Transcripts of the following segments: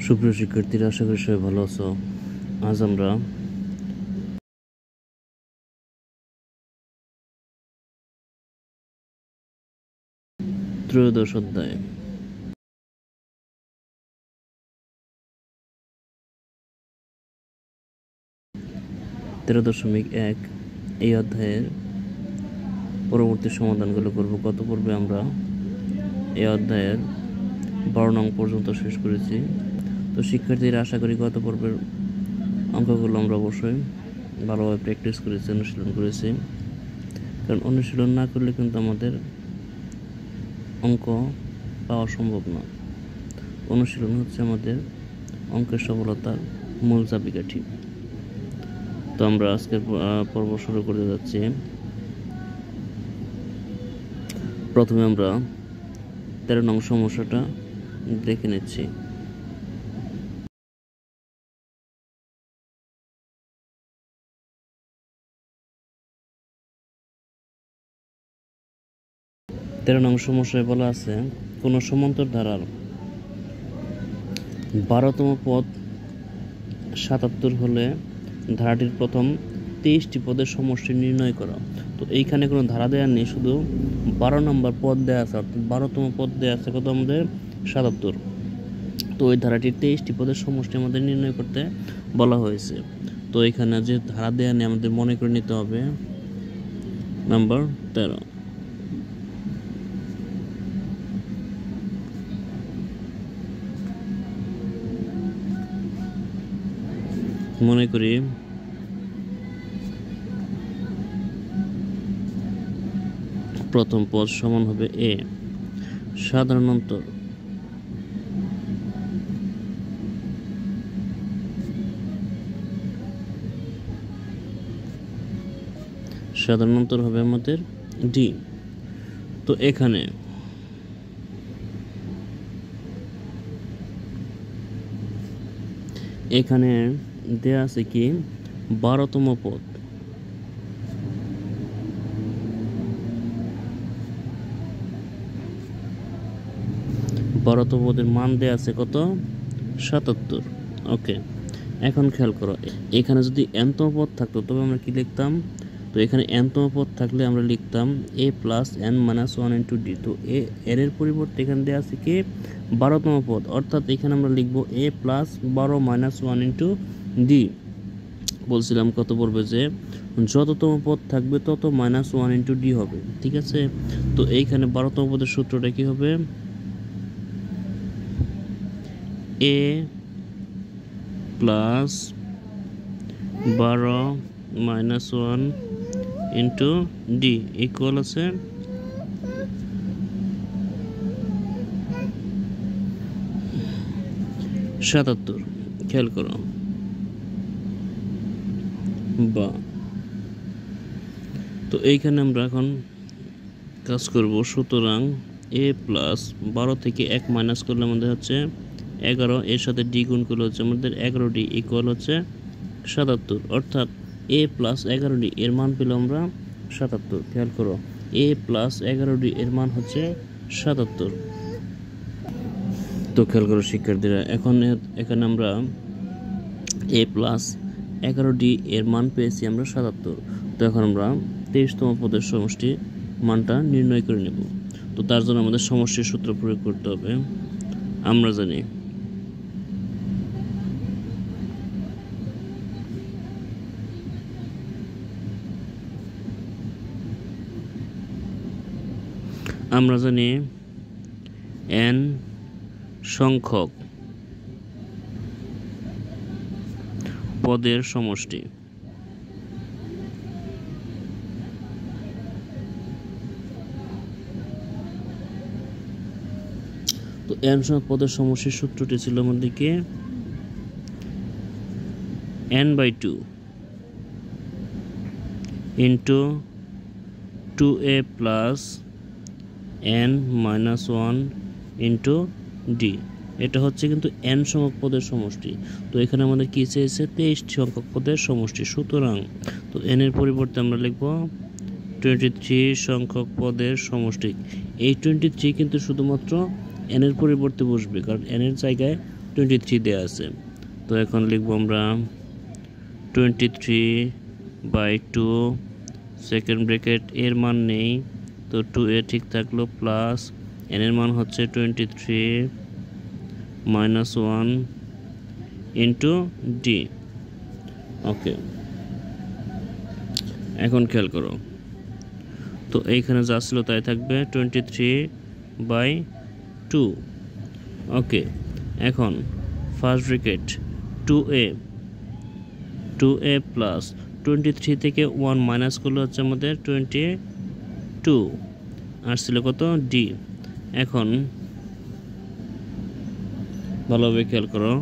সুপ্রিয় শিক্ষার্থীরা, আশা করি সবাই ভালো আছো। আজ আমরা ত্রয়োদশ অধ্যায় (13.1) এই অধ্যায়ের পরবর্তী সমাধানগুলো করব। গত পর্বে আমরা এই অধ্যায়ের 12 নং পর্যন্ত শেষ করেছি। তো শিক্ষার্থীরা, আশা করি গত পর্বের অঙ্কগুলো আমরা অবশ্যই ভালোভাবে প্র্যাকটিস করেছি, অনুশীলন করেছি। কারণ অনুশীলন না করলে কিন্তু আমাদের অঙ্ক পাওয়া সম্ভব না। অনুশীলন হচ্ছে আমাদের অঙ্কের সফলতার মূল চাবিকাঠি। তো আমরা আজকের পর্ব শুরু করতে যাচ্ছি। প্রথমে আমরা 13 নং সমস্যাটা দেখে নিচ্ছি। তেরো নং সমস্যায় বলা আছে, কোনো সমান্তর ধারার 12তম পদ 77 হলে ধারাটির প্রথম 23টি পদের সমষ্টি নির্ণয় করা। তো এইখানে কোনো ধারা দেওয়া নেই, শুধু 12 নম্বর পদ দেওয়া আছে, অর্থাৎ 12তম পদ দেওয়া আছে কত আমাদের 77। তো ওই ধারাটির 23টি পদের সমষ্টি আমাদের নির্ণয় করতে বলা হয়েছে। তো এখানে যে ধারা দেওয়া নেই আমাদের মনে করে নিতে হবে নাম্বার 13। মনে করি প্রথম পদ সমান হবে এ। সাধারণত হবে আমাদের ডি। তো এখানে দেয়া আছে কি 12তম পদ। পদের মান দেয়া আছে কত 77। ওকে, এখন খেয়াল করো, এখানে যদি nতম পদ থাকতো তবে আমরা কি লিখতাম? তো এখানে nতম পদ থাকলে আমরা লিখতাম a plus n minus 1 into D. তো এর পরিবর্তে এখানে দেওয়া আছে কি 12তম পদ, অর্থাৎ এখানে আমরা লিখবো a plus 12 minus 1 into D. বলছিলাম কত পড়বে যে যততম পদ থাকবে তত মাইনাস 1 ইন্টু ডি হবে, ঠিক আছে? তো এইখানে 12তম পদের সূত্রটা কি হবে? a plus 12 minus 1 into D equal আছে 77। খেয়াল করো বা। তো এইখানে আমরা এখন কাজ করব। সুতরাং a প্লাস 12 থেকে 1 মাইনাস করলে আমাদের হচ্ছে 11, এর সাথে ডি গুণ করলে হচ্ছে আমাদের 11d ইকুয়াল হচ্ছে 77। অর্থাৎ a প্লাস 11d এর মান পেলাম আমরা 77। খেয়াল করো, a প্লাস 11d এর মান হচ্ছে 77। তো খেয়াল করো শিক্ষার্থীরা, এখানে আমরা a প্লাস 11d এর মান পেয়েছি আমরা 77। তো এখন আমরা 23তম পদের সমষ্টি মানটা নির্ণয় করে নেব। তো তার জন্য আমাদের সমষ্টির সূত্র প্রয়োগ করতে হবে। আমরা জানি n সংখ্যক পদের সমষ্টি। তো n সংখ্যক পদের সমষ্টির সূত্রটি ছিল আমাদের কি n/2 into 2a plus n minus 1 into D. এটা হচ্ছে কিন্তু n সংখ্যক পদের সমষ্টি। তো এখানে আমাদের কি চেয়েছে 23 সংখ্যক পদের সমষ্টি। সুতরাং তো n এর পরিবর্তে আমরা লিখব 23 সংখ্যক পদের সমষ্টি। এই 23 কিন্তু শুধুমাত্র n এর পরিবর্তে বসবে, কারণ n এর জায়গায় 23 দেওয়া আছে। তো এখন লিখব আমরা 23/2 সেকেন্ড ব্র্যাকেট এর মান নেই, তো 2a ঠিক থাকলো, প্লাস n এর মান হচ্ছে 23 - 1 ইন্টু d। ওকে, এখন খেয়াল করো, তো এইখানে যা ছিল তাই থাকবে 23/2। ওকে, এখন ফার্স্ট ব্র্যাকেট 2a প্লাস 23 থেকে 1 মাইনাস করলে হচ্ছে আমাদের 22 আসছিল কত d। এখন ভালোভাবে খেয়াল করো,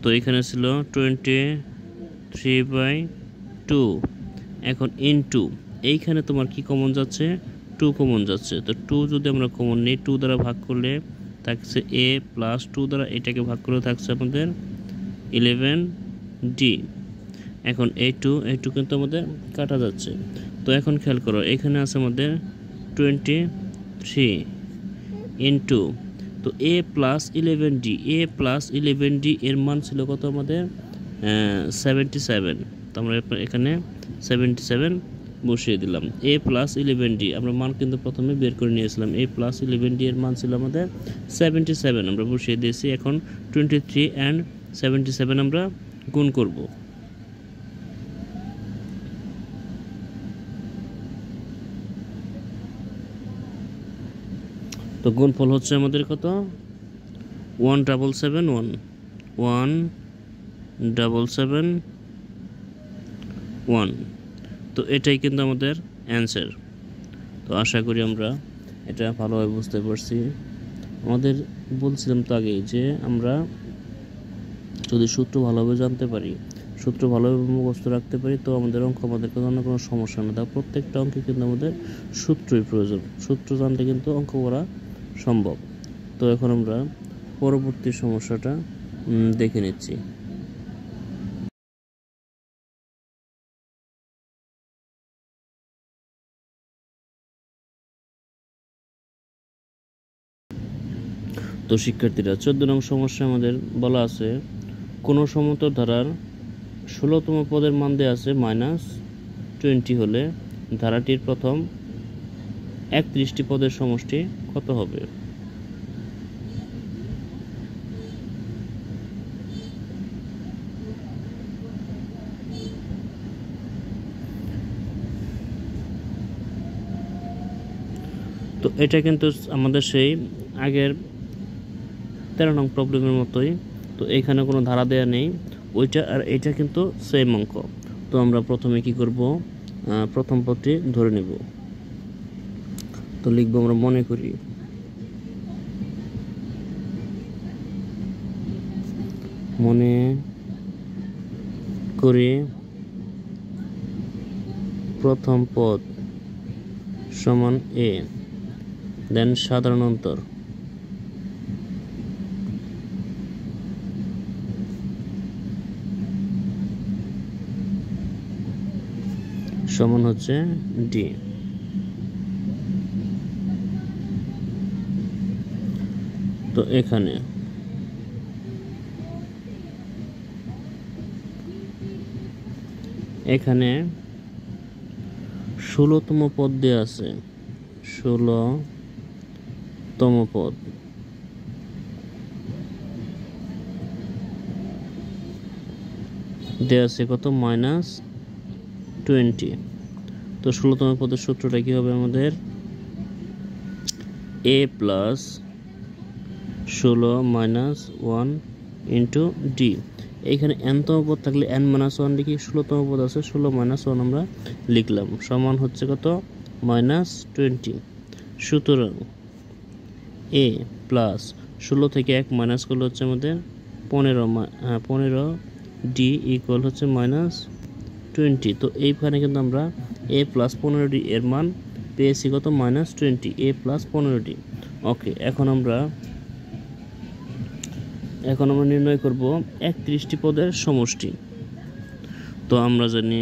তো এখানে ছিল 23/2, এখন ইনটু এইখানে তোমার কি কমন যাচ্ছে, 2 কমন যাচ্ছে। তো 2 যদি আমরা কমন নিই, 2 দ্বারা ভাগ করলে থাকছে a প্লাস 2 দ্বারা এটাকে ভাগ করলে থাকছে আমাদের 11d। এখন এই 2 কিন্তু আমাদের কাটা যাচ্ছে। তো এখন খেয়াল করো, এখানে আছে আমাদের 23 ইন্টু, তো a প্লাস 11d এর মান ছিল কত আমাদের 77। তো আমরা এখানে 77 বসিয়ে দিলাম। a প্লাস 11d আমরা মান কিন্তু প্রথমে বের করে নিয়েছিলাম, a প্লাস 11d এর মান ছিল আমাদের 77, আমরা বসিয়ে দিয়েছি। এখন 23 and 77 আমরা গুণ করব। তো গুণফল হচ্ছে আমাদের কত, 1771। তো এটাই কিন্তু আমাদের অ্যান্সার। তো আশা করি আমরা এটা ভালোভাবে বুঝতে পারছি। আমাদের বলছিলাম তো আগেই যে আমরা যদি সূত্র ভালোভাবে জানতে পারি, সূত্র ভালোভাবে মুখস্থ রাখতে পারি, তো আমাদের অঙ্ক আমাদের কোনো সমস্যা না। তা প্রত্যেকটা অঙ্কে কিন্তু আমাদের সূত্রই প্রয়োজন, সূত্র জানলে কিন্তু অঙ্ক করা সম্ভব। তো এখন আমরা পরবর্তী সমস্যাটা দেখে নিচ্ছি। তো শিক্ষার্থীরা 14 নং সমস্যা আমাদের বলা আছে, কোনো সমতল ধারার 16তম পদের মান দেওয়া আছে -20 হলে ধারাটির প্রথম 31টি পদের সমষ্টি কত হবে? তো এটা কিন্তু আমাদের সেই আগের 13 নং প্রবলেমের মতোই। তো এখানে কোনো ধারা দেয়া নেই, ওইটা আর এইটা কিন্তু সেম অঙ্ক। তো আমরা প্রথমে কি করব, প্রথম পদটি ধরে নেব। তো লিখবো আমরা মনে করি প্রথম পদ সমান a, দেন সাধারণ অন্তর সমান হচ্ছে d। তো এখানে এখানে 16তম পদ দেওয়া আছে, 16তম পদ দেওয়া আছে কত, -20। তো 16তম পদের সূত্রটা কি হবে আমাদের, a প্লাস 16 - 1 ইন্টু d। এইখানে n-তম পদ থাকলে n-1 লিখি, 16তম পদ আছে 16 - 1 আমরা লিখলাম, সমান হচ্ছে কত, -20। সুতরাং a প্লাস 16 থেকে 1 মাইনাস করলে হচ্ছে আমাদের 15d ইকুয়াল হচ্ছে -20। তো এইখানে কিন্তু আমরা a প্লাস 15d এর মান পেয়েছি কত, -20, a প্লাস 15d। ওকে, এখন আমরা নির্ণয় করব 31টি পদের সমষ্টি। তো আমরা জানি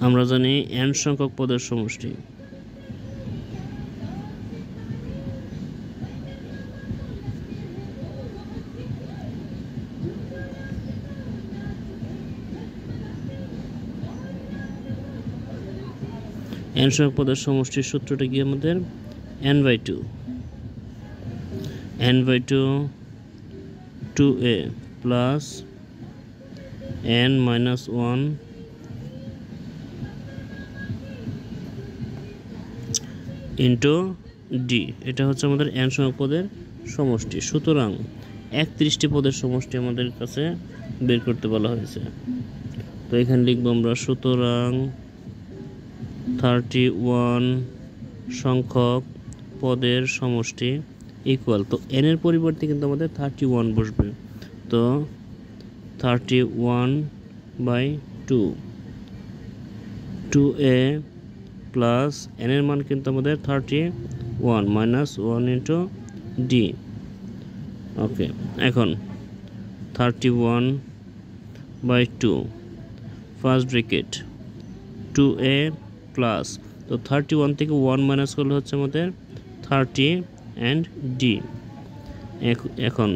আমরা জানি n সংখ্যক পদের সমষ্টি। n সংখ্যক পদের সমষ্টির সূত্রটা কি আমাদের n/2 2a plus n-1 into D. এটা হচ্ছে আমাদের n সংখ্যক পদের সমষ্টি। সুতরাং 31টি পদের সমষ্টি আমাদের কাছে বের করতে বলা হয়েছে। তো এখানে লিখব আমরা সুতরাং 31 সংখ্যক পদের সমষ্টি ইকুয়াল, তো n এর পরিবর্তে কিন্তু আমাদের 31 বসবে। তো 31/2 2a প্লাস n এর মান কিন্তু আমাদের 31 মাইনাস 1 ইন্টু ডি। ওকে, এখন 31/2 ফার্স্ট ব্র্যাকেট 2a প্লাস, তো 31 থেকে 1 মাইনাস করলে হচ্ছে আমাদের 30 অ্যান্ড ডি। এখন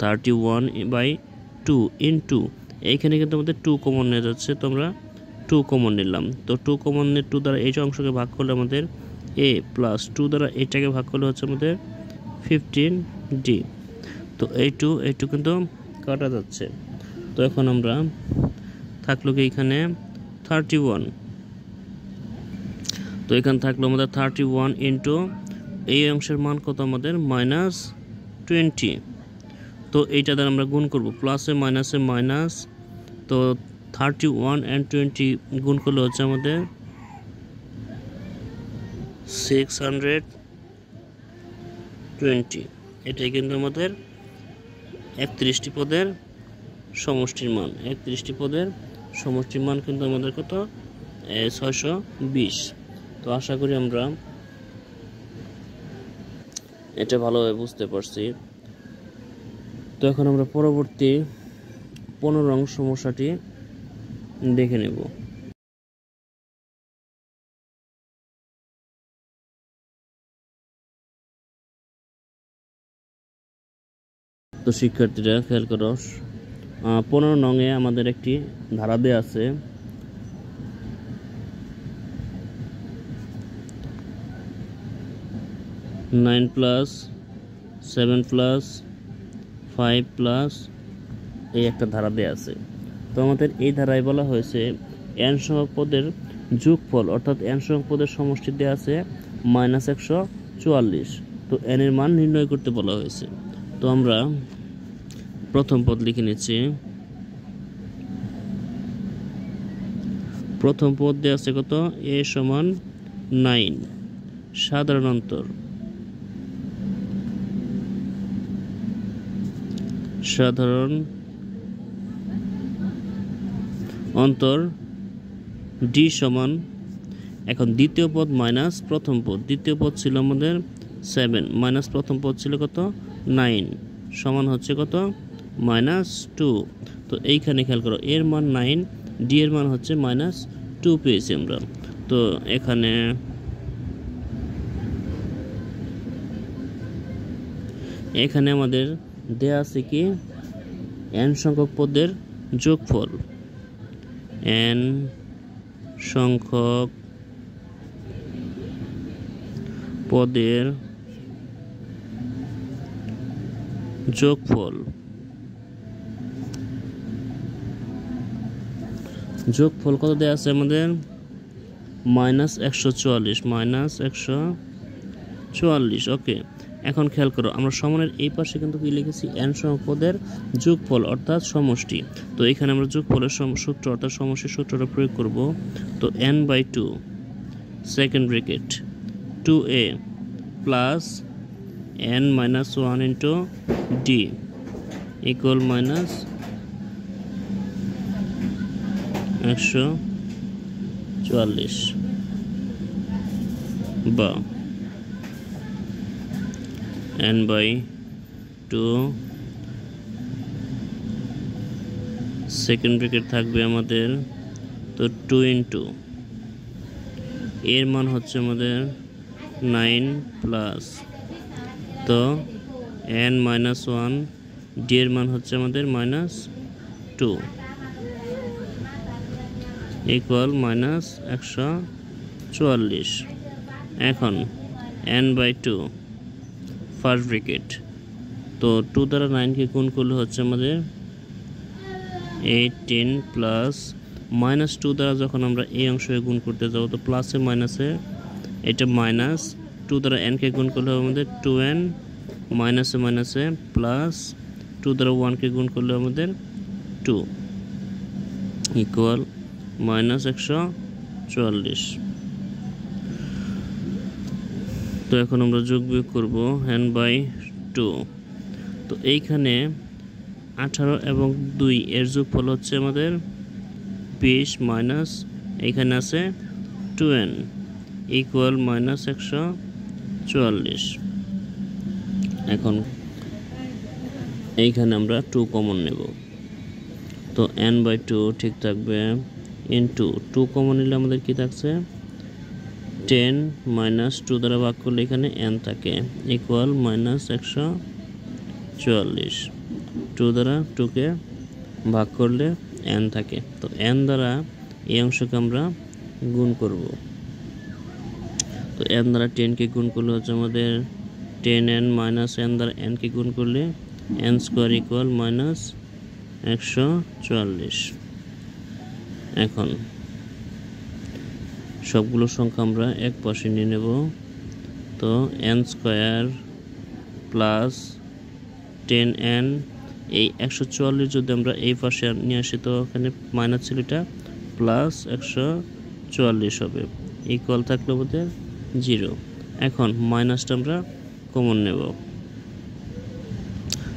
31/2 ইন্টু, এইখানে কিন্তু আমাদের 2 কমন নিয়ে যাচ্ছে, তো আমরা 2 কমন নিলাম। তো 2 কমন নিয়ে 2 দ্বারা এই অংশকে ভাগ করলে আমাদের a প্লাস 2 দ্বারা এটাকে ভাগ করলে হচ্ছে আমাদের 15d। তো এই 2 কিন্তু কাটা যাচ্ছে। তো এখন আমরা থাকলো কি এখানে 31, তো এখানে থাকলো আমাদের 31 ইন্টু এই অংশের মান কত আমাদের -20। তো এইটা দ্বারা আমরা গুণ করব, প্লাসে মাইনাসে মাইনাস, তো 31 and 20 গুণ করলে হচ্ছে আমাদের 620। এটাই কিন্তু আমাদের 31টি পদের সমষ্টির মান। 31টি পদের সমষ্টির মান কিন্তু আমাদের কত 620। তো আশা করি আমরা এটা ভালোভাবে বুঝতে পারছি। তো এখন আমরা পরবর্তী 15 নং সমস্যাটি দেখে নেব। তো শিক্ষার্থীরা খেয়াল করো, 15 নংয়ে আমাদের একটি ধারা দেয়া আছে। নাইন প্লাস 7 প্লাস 5 প্লাস এই একটা ধারা দেয়া আছে। তো আমাদের এই ধারায় বলা হয়েছে n সংখ্যক পদের যোগফল, অর্থাৎ n সংখ্যক পদের সমষ্টি দেয়া আছে -144। তো n এর মান নির্ণয় করতে বলা হয়েছে। তো আমরা প্রথম পদ লিখে নিচ্ছি। প্রথম পদ দেয়া আছে কত, a সমান 9, সাধারণ অন্তর d সমান, এখন দ্বিতীয় পদ মাইনাস প্রথম পদ, দ্বিতীয় পদ ছিল আমাদের 7 মাইনাস প্রথম পদ ছিল কত 9, সমান হচ্ছে কত -2। তো এইখানে খেয়াল করো, এর মান 9, ডি এর মান হচ্ছে -2 পেয়েছি আমরা। তো এখানে আমাদের দেয়া আছে কি n সংখ্যক পদের যোগফল, n সংখ্যক পদের যোগফল কত দেয়া আছে আমাদের -144। ওকে, এখন খেয়াল করো, আমরা সমানের এই পাশে কিন্তু কি লিখেছি n সংখ্যক পদের যোগফল অর্থাৎ সমষ্টি। তো এখানে আমরা যোগফলের সূত্র অর্থাৎ সমষ্টির সূত্রটা প্রয়োগ করব। তো n/2 second bracket 2a plus n-1 into D equal -144 বা n/2 সেকেন্ড ব্র্যাকেট থাকবে আমাদের তো 2 ইন্টু এর মান হচ্ছে আমাদের 9 প্লাস, তো n মাইনাস 1, ডি এর মান হচ্ছে আমাদের -2 ইকুয়াল -144। এখন n/2 ফার্স্ট ব্র্যাকেট, তো 2 দ্বারা 9কে গুণ করলে হচ্ছে আমাদের 18 প্লাস -2 দ্বারা যখন আমরা এই অংশকে গুণ করতে যাব তো প্লাসে মাইনাসে এটা -2 দ্বারা n কে গুণ করলে হবে আমাদের 2n, মাইনাসে মাইনাসে প্লাস 2 দ্বারা 1কে গুণ করলে আমাদের 2 ইকুয়াল -144। তো এখন আমরা যোগ বিয়োগ করব n/2। তো এইখানে 18 এবং 2 এর যোগফল হচ্ছে আমাদের 20 মাইনাস এইখানে আছে 2n ইকুয়াল -144। এখন এইখানে আমরা 2 কমন নেব, তো n/2 ঠিক থাকবে ইন্টু 2 কমন নিলে আমাদের কি থাকছে 10 মাইনাস 2 দ্বারা ভাগ করলে এখানে n থাকে ইকুয়াল -144। 2 দ্বারা 2কে ভাগ করলে n থাকে, তো n দ্বারা এই অংশকে আমরা গুণ করব। তো n দ্বারা 10কে গুণ করলে হচ্ছে আমাদের 10n মাইনাস n দ্বারা n কে গুণ করলে n স্কোয়ার ইকুয়াল -144। এখন সবগুলো সংখ্যা আমরা এক পাশে নিয়ে নেব, তো n স্কোয়ার প্লাস 10n, এই 144 যদি আমরা এই পাশে নিয়ে আসি তো এখানে মাইনাস ছিল এটা প্লাস 144 হবে ইকুয়াল থাকলে আমাদের 0। এখন মাইনাসটা আমরা কমন নেব,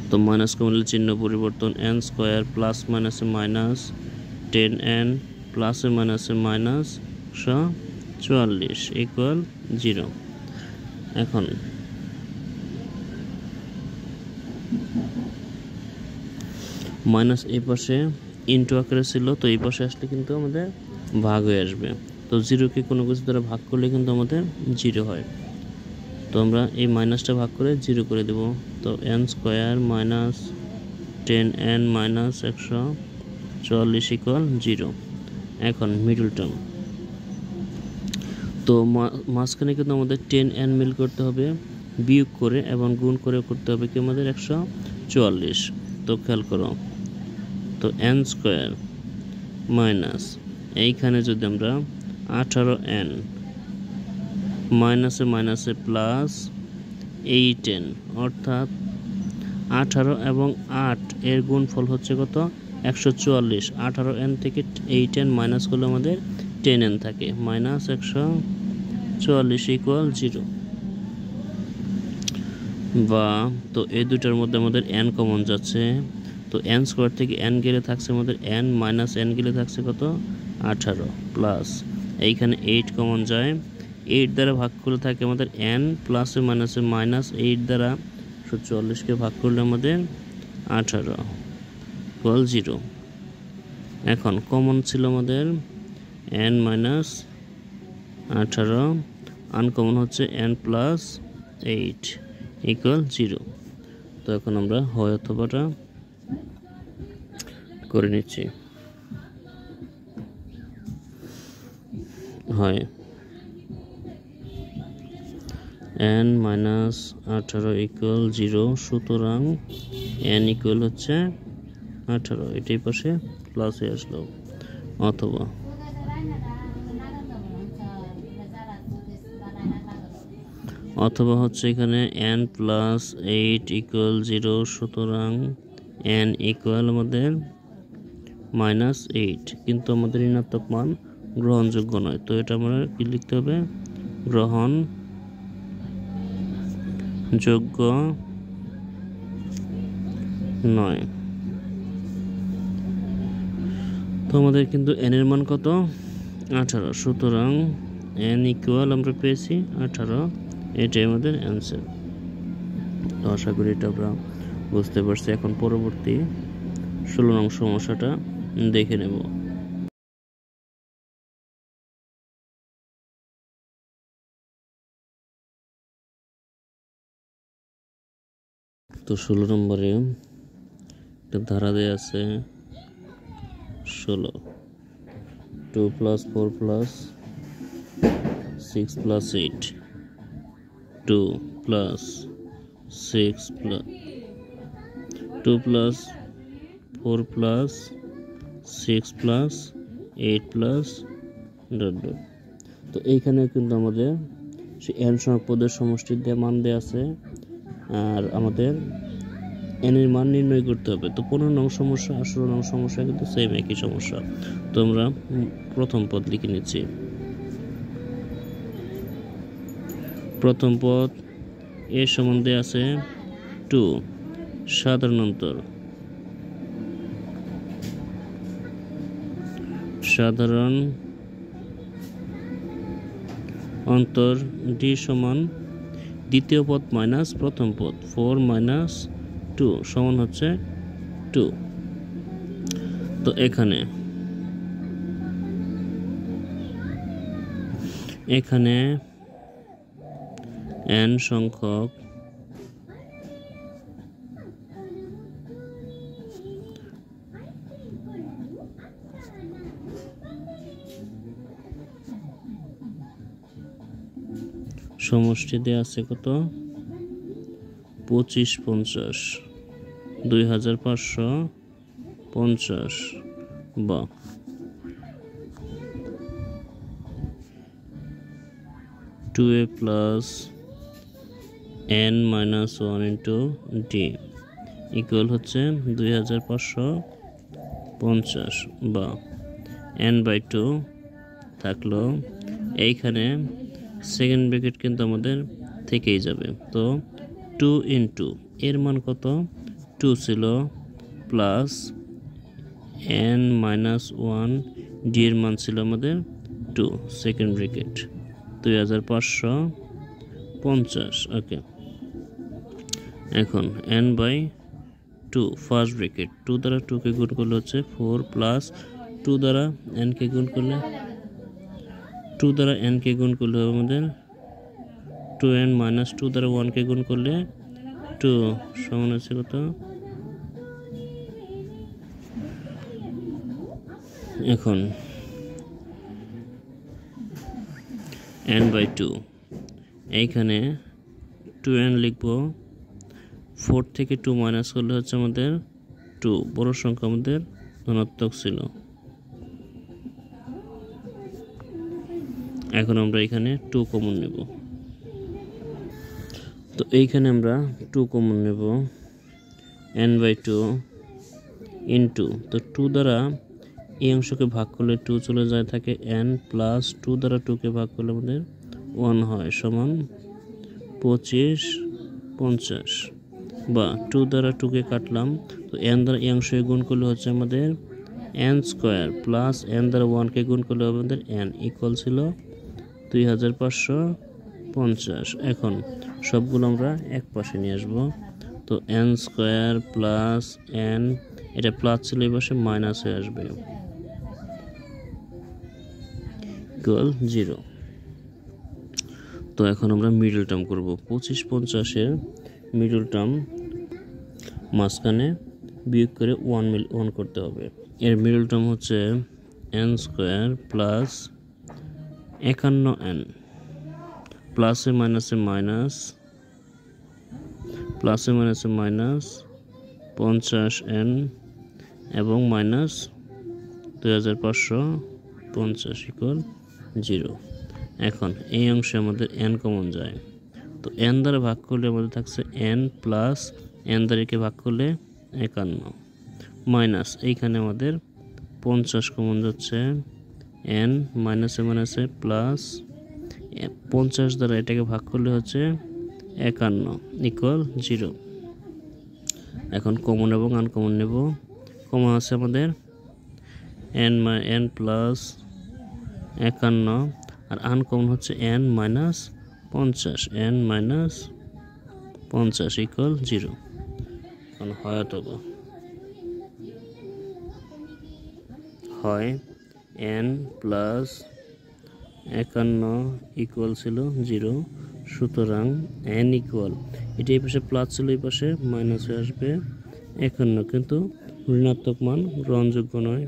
তো মাইনাস কমন নিলে চিহ্ন পরিবর্তন, n স্কোয়ার প্লাস মাইনাসে মাইনাস 10n প্লাসে মাইনাসে মাইনাস 144 ইকুয়াল 0। এখন মাইনাস এই পাশে ইন্টু আকারে ছিল, তো এই পাশে আসলে কিন্তু আমাদের ভাগ হয়ে আসবে, তো 0কে কোনো কিছু দ্বারা ভাগ করলে কিন্তু আমাদের 0 হয়, তো আমরা এই মাইনাসটা ভাগ করে 0 করে দেব, তো n square minus 10n minus 144 equal 0। এখন মিডল টার্ম, তো মাঝখানে কিন্তু আমাদের 10n মিল করতে হবে বিয়োগ করে এবং গুণ করে করতে হবে কি আমাদের 144। তো খেয়াল করো, তো n স্কোয়ার মাইনাস এইখানে যদি আমরা 18n মাইনাসে মাইনাসে প্লাস 8n, অর্থাৎ 18 এবং 8 এর গুণফল হচ্ছে কত 144। 18n থেকে 8n মাইনাস করলে আমাদের 10n থাকে -144 ইকুয়াল 0। বা তো এই দুটার মধ্যে আমাদের n কমন যাচ্ছে, তো n স্কোয়ার থেকে n গেলে থাকছে আমাদের n মাইনাস n গেলে থাকছে কত 18 প্লাস এইখানে 8 কমন যায়, 8 দ্বারা ভাগ করলে থাকে আমাদের n প্লাসে মাইনাসে মাইনাস 8 দ্বারা 144কে ভাগ করলে আমাদের 18 ইকুয়াল 0। এখন কমন ছিল আমাদের n মাইনাস 18, আনকমন হচ্ছে n প্লাস 8 ইকুয়াল 0। তো এখন আমরা হয় অথবাটা করে নিচ্ছি, হয় n মাইনাস 18 ইকুয়াল 0, সুতরাং n ইকুয়াল হচ্ছে 18, এটাই পাশে প্লাস হয়ে আসলো, অথবা হচ্ছে এখানে n প্লাস 8 ইকুয়াল 0, সুতরাং n ইকুয়াল আমাদের -8, কিন্তু আমাদের ঋণাত্মক মান গ্রহণযোগ্য নয়, তো এটা আমরা কি লিখতে হবে গ্রহণযোগ্য নয়। তো আমাদের কিন্তু n এর মান কত 18, সুতরাং n ইকুয়াল আমরা পেয়েছি 18, এটাই আমাদের অ্যান্সার। তো আশা করি এটা আমরা বুঝতে পারছি। এখন পরবর্তী 16 নং সমস্যাটা দেখে নেব। তো 16 নম্বরে একটা ধারা দেয়া আছে 16 2 + 4 + 6 + 8 2 + 6 + 2 + 4 + 6 + 8 + ... তো এইখানে কিন্তু আমাদের সেই n সংখ্যক পদের সমষ্টির দিয়ে মান দেয়া আছে আর আমাদের n এর মান নির্ণয় করতে হবে। তো 15 নং সমস্যা আর 16 নং সমস্যা কিন্তু সেম একই সমস্যা। তো আমরা প্রথম পদ লিখে নিচ্ছি। প্রথম পদ a সমান দেয়া আছে 2 সাধারণ অন্তর d সমান দ্বিতীয় পদ মাইনাস প্রথম পদ 4 - 2 সমান হচ্ছে 2। তো এখানে n সংখ্যক সমষ্টি দেয়া আছে কত 25 50 2550 বা 2a + n - 1 * d ইকুয়াল হচ্ছে 2550 বা n/2 থাকলো। এইখানে সেকেন্ড ব্র্যাকেট কিন্তু আমাদের থেকেই যাবে। তো 2 * এর মান কত 2 ছিল প্লাস n - 1 d এর মান ছিল আমাদের 2 সেকেন্ড ব্র্যাকেট 2550। ওকে, এখন n/2 ফার্স্ট ব্র্যাকেট 2 দ্বারা 2 কে গুণ করলে হচ্ছে 4 প্লাস 2 দ্বারা n কে গুণ করলে 2 দ্বারা n কে গুণ করলে হবে আমাদের 2n - 2 দ্বারা 1 কে গুণ করলে 2 সমান আছে কত এখন n/2 এইখানে 2n লিখব 4 থেকে 2 মাইনাস করলে হচ্ছে আমাদের 2 বড় সংখ্যা আমাদের ধনাত্মক ছিল। এখন আমরা এখানে 2 কমন নেব। তো এইখানে আমরা 2 কমন নেব n/2 ইনটু তো 2 দ্বারা এই অংশকে ভাগ করলে 2 চলে যায় থাকে n প্লাস 2 দ্বারা 2 কে ভাগ করলে আমাদের 1 হয় সমান 2550 বা 2 দ্বারা 2 কে কাটলাম তো n দ্বারা এই অংশকে গুণ করলে হচ্ছে আমাদের n² প্লাস n দ্বারা 1 কে গুণ করলে আমাদের n ইকুয়াল ছিল 2550। এখন সবগুলো আমরা এক পাশে নিয়ে আসবো। তো n² প্লাস n এটা প্লাস ছিল এই পাশে মাইনাস হয়ে আসবে ইকুয়াল 0। তো এখন আমরা মিডল টার্ম করব 2550 এর মিডল টার্ম মাঝখানে বিয়োগ করে 1 করতে হবে। এর মিডল টার্ম হচ্ছে n² প্লাস 51n প্লাসে মাইনাসে মাইনাস প্লাসে মাইনাসে মাইনাস 50n এবং মাইনাস 2550 ইকুয়াল 0। এখন এই অংশে আমাদের n কমন যায় তো n দ্বারা ভাগ করলে আমাদের থাকছে n প্লাস n দ্বারা কে ভাগ করলে 51 মাইনাস এইখানে আমাদের 50 কমন যাচ্ছে n মাইনাসে মাইনাসে প্লাস 50 দ্বারা এটাকে ভাগ করলে হচ্ছে 51 ইকুয়াল 0। এখন কমন এবং আনকমন নেব। কমন আছে আমাদের n প্লাস 51 আর আনকমন হচ্ছে n minus 50 n minus 50 equal 0। এখন হয় n প্লাস 51 ইকুয়াল ছিল 0, সুতরাং n ইকুয়াল, এটা এই পাশে প্লাস ছিল এই পাশে মাইনাস হয়ে আসবে 51, কিন্তু ঋণাত্মক মান গ্রহণযোগ্য নয়।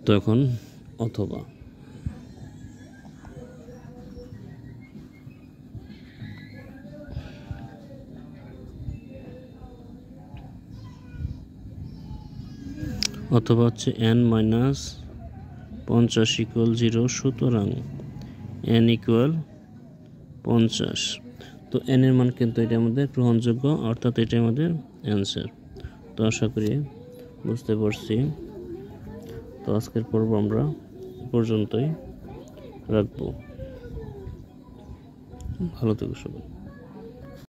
তো এখন অথবা হচ্ছে n মাইনাস 50 ইকুয়াল 0, সুতরাং n ইকুয়াল 50। তো n এর মান কিন্তু এটা আমাদের গ্রহণযোগ্য, অর্থাৎ এটা আমাদের অ্যান্সার। তো আশা করি বুঝতে পারছি। তো আজকের পর্ব আমরা পর্যন্তই রাখবো। ভালো থেকো সবাই।